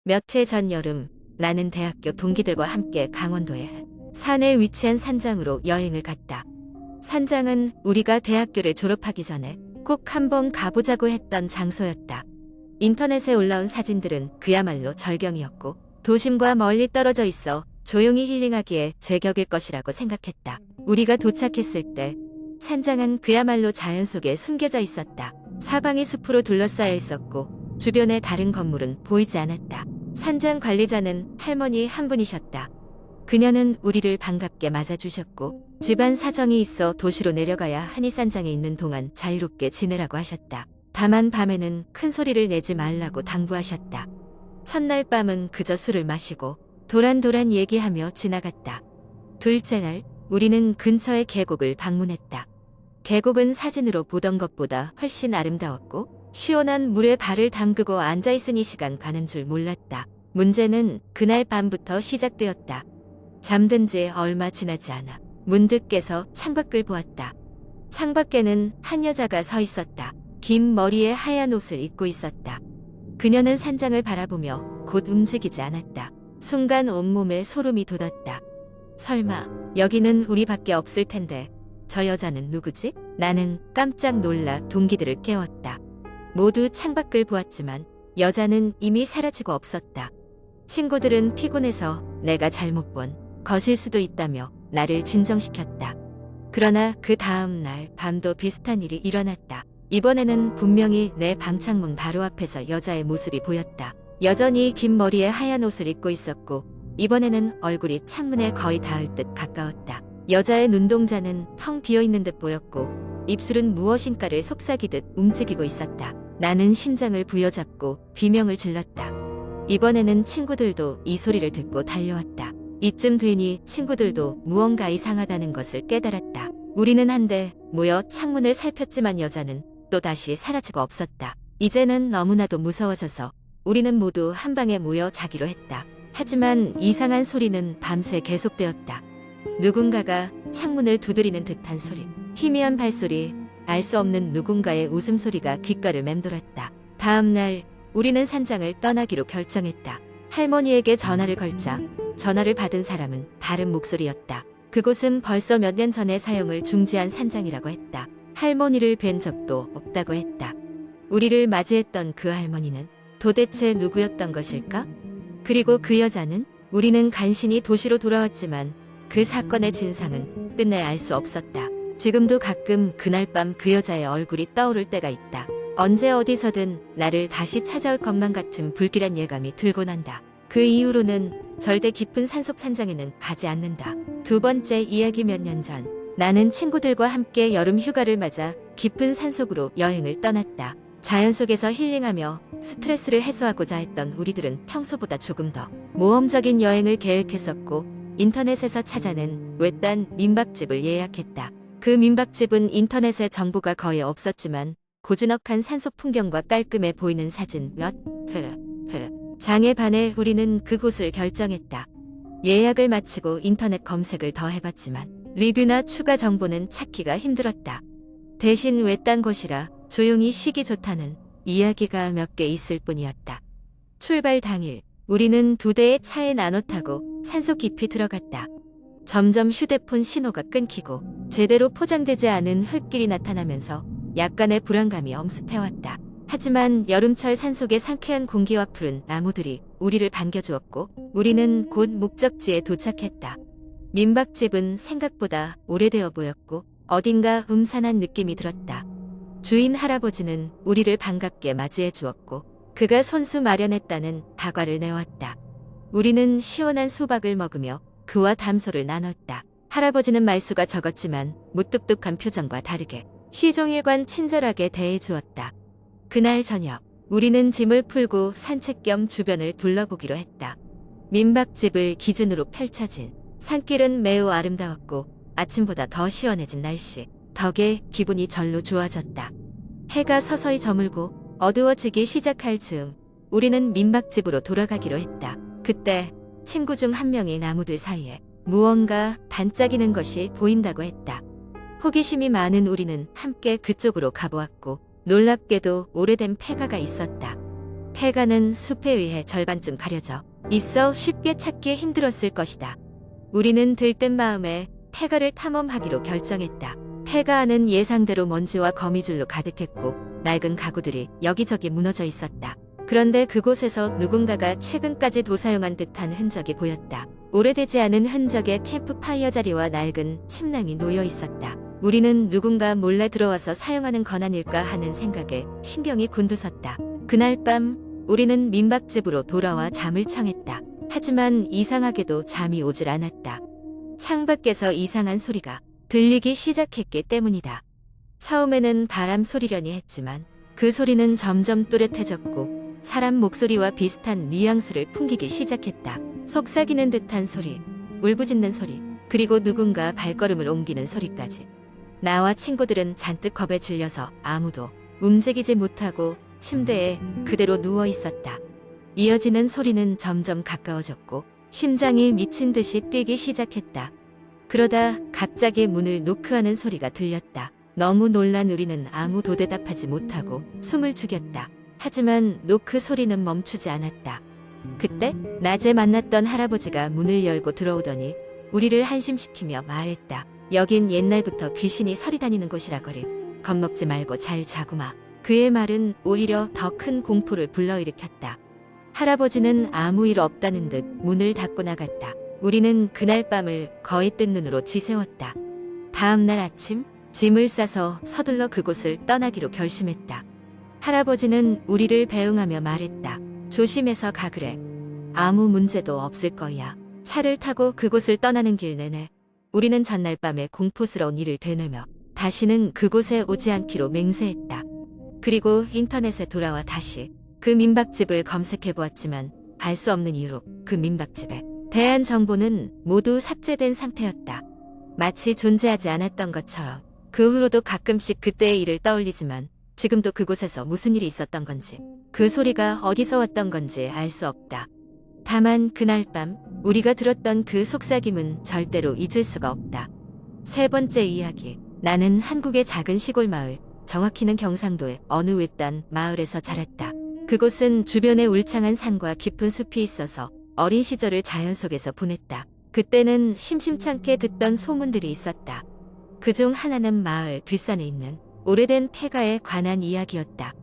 몇 해 전 여름, 나는 대학교 동기들과 함께 강원도의 산에 위치한 산장으로 여행을 갔다. 산장은 우리가 대학교를 졸업하기 전에 꼭 한번 가보자고 했던 장소였다. 인터넷에 올라온 사진들은 그야말로 절경이었고, 도심과 멀리 떨어져 있어 조용히 힐링하기에 제격일 것이라고 생각했다. 우리가 도착했을 때 산장은 그야말로 자연 속에 숨겨져 있었다. 사방이 숲으로 둘러싸여 있었고 주변의 다른 건물은 보이지 않았다. 산장 관리자는 할머니 한 분이셨다. 그녀는 우리를 반갑게 맞아주셨고 집안 사정이 있어 도시로 내려가야 하니 산장에 있는 동안 자유롭게 지내라고 하셨다. 다만 밤에는 큰 소리를 내지 말라고 당부하셨다. 첫날 밤은 그저 술을 마시고 도란도란 얘기하며 지나갔다. 둘째 날 우리는 근처의 계곡을 방문했다. 계곡은 사진으로 보던 것보다 훨씬 아름다웠고 시원한 물에 발을 담그고 앉아있으니 시간 가는 줄 몰랐다. 문제는 그날 밤부터 시작되었다. 잠든 지 얼마 지나지 않아 문득 깨서 창밖을 보았다. 창밖에는 한 여자가 서 있었다. 긴 머리에 하얀 옷을 입고 있었다. 그녀는 산장을 바라보며 곧 움직이지 않았다. 순간 온몸에 소름이 돋았다. 설마 여기는 우리밖에 없을 텐데 저 여자는 누구지? 나는 깜짝 놀라 동기들을 깨웠다. 모두 창밖을 보았지만 여자는 이미 사라지고 없었다. 친구들은 피곤해서 내가 잘못 본 것일 수도 있다며 나를 진정시켰다. 그러나 그 다음 날 밤도 비슷한 일이 일어났다. 이번에는 분명히 내 방창문 바로 앞에서 여자의 모습이 보였다. 여전히 긴 머리에 하얀 옷을 입고 있었고 이번에는 얼굴이 창문에 거의 닿을 듯 가까웠다. 여자의 눈동자는 텅 비어있는 듯 보였고 입술은 무엇인가를 속삭이듯 움직이고 있었다. 나는 심장을 부여잡고 비명을 질렀다. 이번에는 친구들도 이 소리를 듣고 달려왔다. 이쯤 되니 친구들도 무언가 이상하다는 것을 깨달았다. 우리는 한데 모여 창문을 살폈지만 여자는 또다시 사라지고 없었다. 이제는 너무나도 무서워져서 우리는 모두 한 방에 모여 자기로 했다. 하지만 이상한 소리는 밤새 계속되었다. 누군가가 창문을 두드리는 듯한 소리, 희미한 발소리, 알 수 없는 누군가의 웃음소리가 귓가를 맴돌았다. 다음 날 우리는 산장을 떠나기로 결정했다. 할머니에게 전화를 걸자 전화를 받은 사람은 다른 목소리였다. 그곳은 벌써 몇 년 전에 사용을 중지한 산장이라고 했다. 할머니를 뵌 적도 없다고 했다. 우리를 맞이했던 그 할머니는 도대체 누구였던 것일까? 그리고 그 여자는? 우리는 간신히 도시로 돌아왔지만 그 사건의 진상은 끝내 알 수 없었다. 지금도 가끔 그날 밤 그 여자의 얼굴이 떠오를 때가 있다. 언제 어디서든 나를 다시 찾아올 것만 같은 불길한 예감이 들고 난다. 그 이후로는 절대 깊은 산속 산장에는 가지 않는다. 두 번째 이야기. 몇 년 전 나는 친구들과 함께 여름 휴가를 맞아 깊은 산속으로 여행을 떠났다. 자연 속에서 힐링하며 스트레스를 해소하고자 했던 우리들은 평소보다 조금 더 모험적인 여행을 계획했었고 인터넷에서 찾아낸 외딴 민박집을 예약했다. 그 민박집은 인터넷에 정보가 거의 없었지만 고즈넉한 산속 풍경과 깔끔해 보이는 사진 몇 장에 반해 우리는 그곳을 결정했다. 예약을 마치고 인터넷 검색을 더 해봤지만 리뷰나 추가 정보는 찾기가 힘들었다. 대신 외딴 곳이라 조용히 쉬기 좋다는 이야기가 몇 개 있을 뿐이었다. 출발 당일 우리는 두 대의 차에 나눠 타고 산속 깊이 들어갔다. 점점 휴대폰 신호가 끊기고 제대로 포장되지 않은 흙길이 나타나면서 약간의 불안감이 엄습해왔다. 하지만 여름철 산속의 상쾌한 공기와 푸른 나무들이 우리를 반겨주었고 우리는 곧 목적지에 도착했다. 민박집은 생각보다 오래되어 보였고 어딘가 음산한 느낌이 들었다. 주인 할아버지는 우리를 반갑게 맞이해 주었고 그가 손수 마련했다는 다과를 내왔다. 우리는 시원한 수박을 먹으며 그와 담소를 나눴다. 할아버지는 말수가 적었지만 무뚝뚝한 표정과 다르게 시종일관 친절하게 대해주었다. 그날 저녁 우리는 짐을 풀고 산책 겸 주변을 둘러보기로 했다. 민박집을 기준으로 펼쳐진 산길은 매우 아름다웠고 아침보다 더 시원해진 날씨 덕에 기분이 절로 좋아졌다. 해가 서서히 저물고 어두워지기 시작할 즈음 우리는 민박집으로 돌아가기로 했다. 그때 친구 중 한 명이 나무들 사이에 무언가 반짝이는 것이 보인다고 했다. 호기심이 많은 우리는 함께 그쪽으로 가보았고 놀랍게도 오래된 폐가가 있었다. 폐가는 숲에 의해 절반쯤 가려져 있어 쉽게 찾기 힘들었을 것이다. 우리는 들뜬 마음에 폐가를 탐험하기로 결정했다. 폐가 안은 예상대로 먼지와 거미줄로 가득했고 낡은 가구들이 여기저기 무너져 있었다. 그런데 그곳에서 누군가가 최근까지 도사용한 듯한 흔적이 보였다. 오래되지 않은 흔적의 캠프파이어 자리와 낡은 침낭이 놓여 있었다. 우리는 누군가 몰래 들어와서 사용하는 건 아닐까 하는 생각에 신경이 곤두섰다. 그날 밤 우리는 민박집으로 돌아와 잠을 청했다. 하지만 이상하게도 잠이 오질 않았다. 창밖에서 이상한 소리가 들리기 시작했기 때문이다. 처음에는 바람 소리려니 했지만 그 소리는 점점 또렷해졌고 사람 목소리와 비슷한 뉘앙스를 풍기기 시작했다. 속삭이는 듯한 소리, 울부짖는 소리, 그리고 누군가 발걸음을 옮기는 소리까지. 나와 친구들은 잔뜩 겁에 질려서 아무도 움직이지 못하고 침대에 그대로 누워 있었다. 이어지는 소리는 점점 가까워졌고 심장이 미친 듯이 뛰기 시작했다. 그러다 갑자기 문을 노크하는 소리가 들렸다. 너무 놀란 우리는 아무도 대답하지 못하고 숨을 죽였다. 하지만 노크 소리는 멈추지 않았다. 그때 낮에 만났던 할아버지가 문을 열고 들어오더니 우리를 한심시키며 말했다. 여긴 옛날부터 귀신이 서리 다니는 곳이라거리. 겁먹지 말고 잘 자구마. 그의 말은 오히려 더 큰 공포를 불러일으켰다. 할아버지는 아무 일 없다는 듯 문을 닫고 나갔다. 우리는 그날 밤을 거의 뜬 눈으로 지새웠다. 다음 날 아침 짐을 싸서 서둘러 그곳을 떠나기로 결심했다. 할아버지는 우리를 배웅하며 말했다. 조심해서 가그래. 아무 문제도 없을 거야. 차를 타고 그곳을 떠나는 길 내내 우리는 전날 밤에 공포스러운 일을 되뇌며 다시는 그곳에 오지 않기로 맹세했다. 그리고 인터넷에 돌아와 다시 그 민박집을 검색해보았지만 알 수 없는 이유로 그 민박집에 대한 정보는 모두 삭제된 상태였다. 마치 존재하지 않았던 것처럼 그 후로도 가끔씩 그때의 일을 떠올리지만 지금도 그곳에서 무슨 일이 있었던 건지 그 소리가 어디서 왔던 건지 알 수 없다. 다만 그날 밤 우리가 들었던 그 속삭임은 절대로 잊을 수가 없다. 세 번째 이야기. 나는 한국의 작은 시골 마을, 정확히는 경상도의 어느 외딴 마을에서 자랐다. 그곳은 주변에 울창한 산과 깊은 숲이 있어서 어린 시절을 자연 속에서 보냈다. 그때는 심심찮게 듣던 소문들이 있었다. 그중 하나는 마을 뒷산에 있는 오래된 폐가에 관한 이야기였다.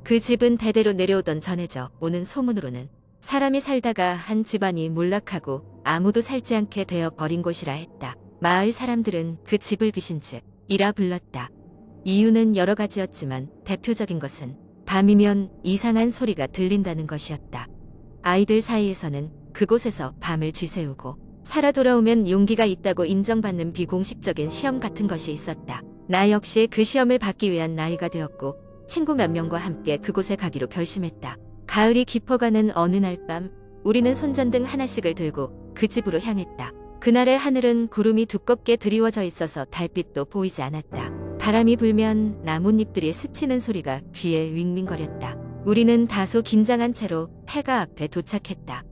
그 집은 대대로 내려오던 전해져 오는 소문으로는 사람이 살다가 한 집안이 몰락하고 아무도 살지 않게 되어 버린 곳이라 했다. 마을 사람들은 그 집을 귀신집이라 불렀다. 이유는 여러 가지였지만 대표적인 것은 밤이면 이상한 소리가 들린다는 것이었다. 아이들 사이에서는 그곳에서 밤을 쥐새우고 살아 돌아오면 용기가 있다고 인정받는 비공식적인 시험 같은 것이 있었다. 나 역시 그 시험을 받기 위한 나이가 되었고 친구 몇 명과 함께 그곳에 가기로 결심했다. 가을이 깊어가는 어느 날 밤 우리는 손전등 하나씩을 들고 그 집으로 향했다. 그날의 하늘은 구름이 두껍게 드리워져 있어서 달빛도 보이지 않았다. 바람이 불면 나뭇잎들이 스치는 소리가 귀에 윙윙거렸다. 우리는 다소 긴장한 채로 폐가 앞에 도착했다.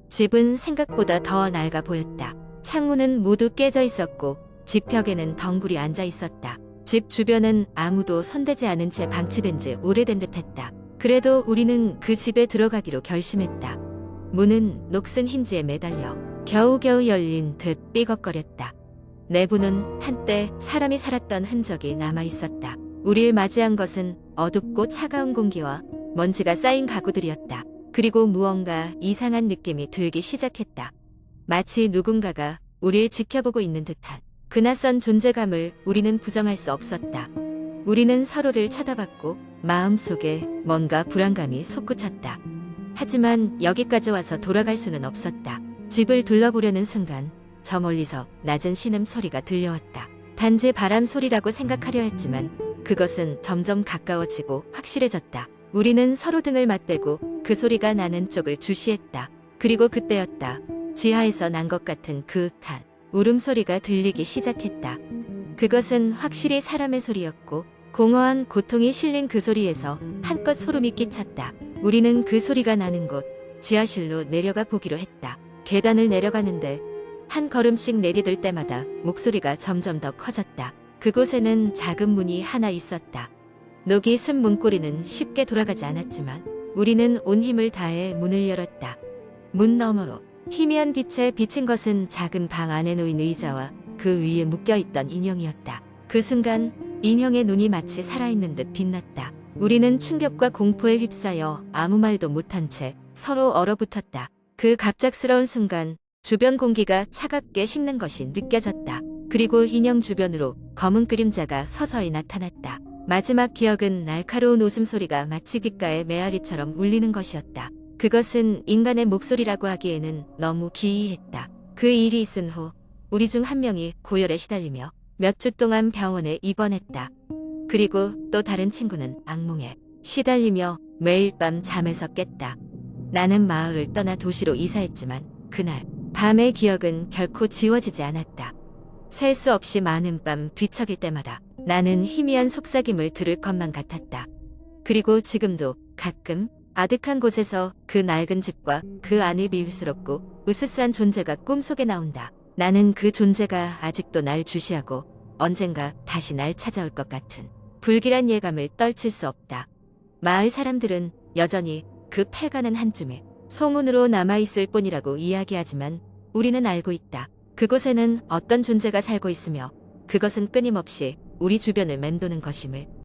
집은 생각보다 더 낡아 보였다. 창문은 모두 깨져 있었고 집 벽에는 덩굴이 앉아 있었다. 집 주변은 아무도 손대지 않은 채 방치된 지 오래된 듯했다. 그래도 우리는 그 집에 들어가기로 결심했다. 문은 녹슨 힌지에 매달려 겨우겨우 열린 듯 삐걱거렸다. 내부는 한때 사람이 살았던 흔적이 남아 있었다. 우리를 맞이한 것은 어둡고 차가운 공기와 먼지가 쌓인 가구들이었다. 그리고 무언가 이상한 느낌이 들기 시작했다. 마치 누군가가 우리를 지켜보고 있는 듯한 그 낯선 존재감을 우리는 부정할 수 없었다. 우리는 서로를 쳐다봤고 마음속에 뭔가 불안감이 솟구쳤다. 하지만 여기까지 와서 돌아갈 수는 없었다. 집을 둘러보려는 순간 저 멀리서 낮은 신음소리가 들려왔다. 단지 바람 소리라고 생각하려 했지만 그것은 점점 가까워지고 확실해졌다. 우리는 서로 등을 맞대고 그 소리가 나는 쪽을 주시했다. 그리고 그때였다. 지하에서 난 것 같은 그윽한 울음소리가 들리기 시작했다. 그것은 확실히 사람의 소리였고 공허한 고통이 실린 그 소리에서 한껏 소름이 끼쳤다. 우리는 그 소리가 나는 곳 지하실로 내려가 보기로 했다. 계단을 내려가는데 한 걸음씩 내디딜 때마다 목소리가 점점 더 커졌다. 그곳에는 작은 문이 하나 있었다. 녹이 쓴 문고리는 쉽게 돌아가지 않았지만 우리는 온 힘을 다해 문을 열었다. 문 너머로 희미한 빛에 비친 것은 작은 방 안에 놓인 의자와 그 위에 묶여있던 인형이었다. 그 순간 인형의 눈이 마치 살아있는 듯 빛났다. 우리는 충격과 공포에 휩싸여 아무 말도 못한 채 서로 얼어붙었다. 그 갑작스러운 순간 주변 공기가 차갑게 식는 것이 느껴졌다. 그리고 인형 주변으로 검은 그림자가 서서히 나타났다. 마지막 기억은 날카로운 웃음소리가 마치 귓가에 메아리처럼 울리는 것이었다. 그것은 인간의 목소리라고 하기에는 너무 기이했다. 그 일이 있은 후 우리 중 한 명이 고열에 시달리며 몇 주 동안 병원에 입원했다. 그리고 또 다른 친구는 악몽에 시달리며 매일 밤 잠에서 깼다. 나는 마을을 떠나 도시로 이사했지만 그날 밤의 기억은 결코 지워지지 않았다. 셀 수 없이 많은 밤 뒤척일 때마다 나는 희미한 속삭임을 들을 것만 같았다. 그리고 지금도 가끔 아득한 곳에서 그 낡은 집과 그 안의 비밀스럽고 으스스한 존재가 꿈속에 나온다. 나는 그 존재가 아직도 날 주시하고 언젠가 다시 날 찾아올 것 같은 불길한 예감을 떨칠 수 없다. 마을 사람들은 여전히 그 패가는 한 줌의 소문으로 남아있을 뿐이라고 이야기하지만 우리는 알고 있다. 그곳에는 어떤 존재가 살고 있으며 그것은 끊임없이 우리 주변을 맴도는 것임을.